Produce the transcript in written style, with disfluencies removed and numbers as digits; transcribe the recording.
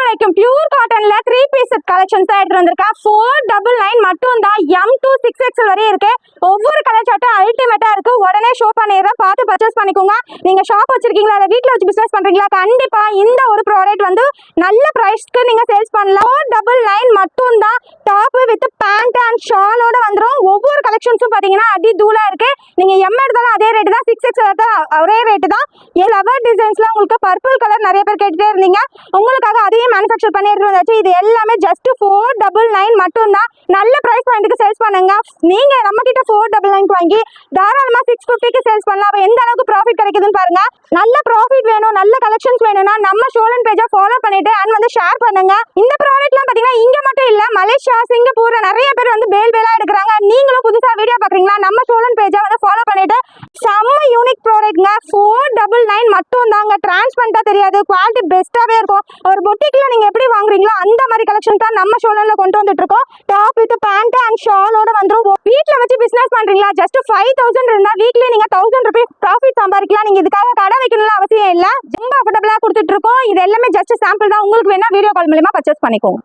அஸ்ஸலாமு pure காட்டன்ல 3 piece set collections தான் எடுத்து வந்திருக்கேன். 499 மட்டும் தான். M to 6XL வரை இருக்கு. ஒவ்வொரு கலர் சார்ட்டும் அல்டிமேட்டா இருக்கு. உடனே ஷோ பண்ணிடுறேன், பார்த்து பர்ச்சேஸ் பண்ணிக்கோங்க. நீங்க ஷாப் வச்சிருக்கீங்களா இல்ல வீட்ல வச்சு பிசினஸ் பண்றீங்களா, கண்டிப்பா இந்த ஒரு ப்ராடக்ட் வந்து நல்ல பிரைஸ்க்கு நீங்க சேல்ஸ் பண்ணலாம். 499 மட்டும் தான். டாப் வித் பேண்ட் அண்ட் ஷாலோட வந்துரும். ஒவ்வொரு கலெக்ஷன்ஸும் பாத்தீங்கன்னா அடி தூளா இருக்கு. நீங்க M எடுத்தாலும் அதே ரேட் தான், 6XL தான் ஒரே ரேட் தான். லவர் டிசைன்ஸ்ல உங்களுக்கு பர்பிள் கலர் நிறைய பேர் கேட்டுட்டே இருந்தீங்க, உங்களுக்காக அதையும் மேனுஃபேக்சர் பண்ணி எடுத்து வந்தாச்சு. இது எல்லாமே ஜஸ்ட் 499 மட்டும் தான். நல்ல பிரைஸ் பாயிண்ட்க்கு சேல்ஸ் பண்ணுங்க. நீங்க நம்ம கிட்ட 499 வாங்கி தாராளமா 650க்கு சேல்ஸ் பண்ணலாம். அப்ப எந்த அளவுக்கு ப்ராஃபிட் கிடைக்குதுன்னு பாருங்க. நல்ல ப்ராஃபிட் வேணும், நல்ல கலெக்ஷன்ஸ் வேணும்னா நம்ம ஷோலன் பேஜை ஃபாலோ பண்ணிட்டு அண்ட் வந்து ஷேர் பண்ணுங்க. இந்த ப்ராடக்ட்லாம் பாத்தீங்கன்னா இங்க மட்டும் இல்ல, மலேசியா, சிங்கப்பூர் நிறைய பேர் வந்து பேலா எடுக்கிறாங்க. நீங்களும் புதுசா வீடியோ பாக்குறீங்களா, நம்ம ஷோலன் பேஜை வந்து ஃபாலோ பண்ணிட்டு செம்ம யூனிக் ப்ராடக்ட்ங்க. 499 மட்டும் தாங்க. டிரான்ஸ்பரண்டா தெரியாது, குவாலிட்டி பெஸ்ட்டாவே இருக்கும். ஒரு பொட்டிக்ல நீங்க எப்படி வாங்குறீங்களோ அந்த மாதிரி கலெக்ஷன் தான் நம்ம ஷோலன்ல கொண்டு வந்துட்டு இருக்கோம். டாப் வித் பேண்ட் அண்ட் ஷாலோட வந்துரும். வீட்ல வச்சு பிசினஸ் பண்றீங்களா, ஜஸ்ட் 5000 இருந்தா வீக்லி நீங்க 1000 ரூபீஸ் ப்ராஃபிட் சம்பாதிக்கலாம். நீங்க இதுக்காக கடை வைக்கணும்னு அவசியம் இல்ல, ரொம்ப அஃபோர்டபிளா கொடுத்துட்டு இருக்கோம். இது எல்லாமே ஜஸ்ட் சாம்பிள் தான். உங்களுக்கு வேணா வீடியோ கால் மூலமா பர்ச்சேஸ் பண்ணிக்கோங்க.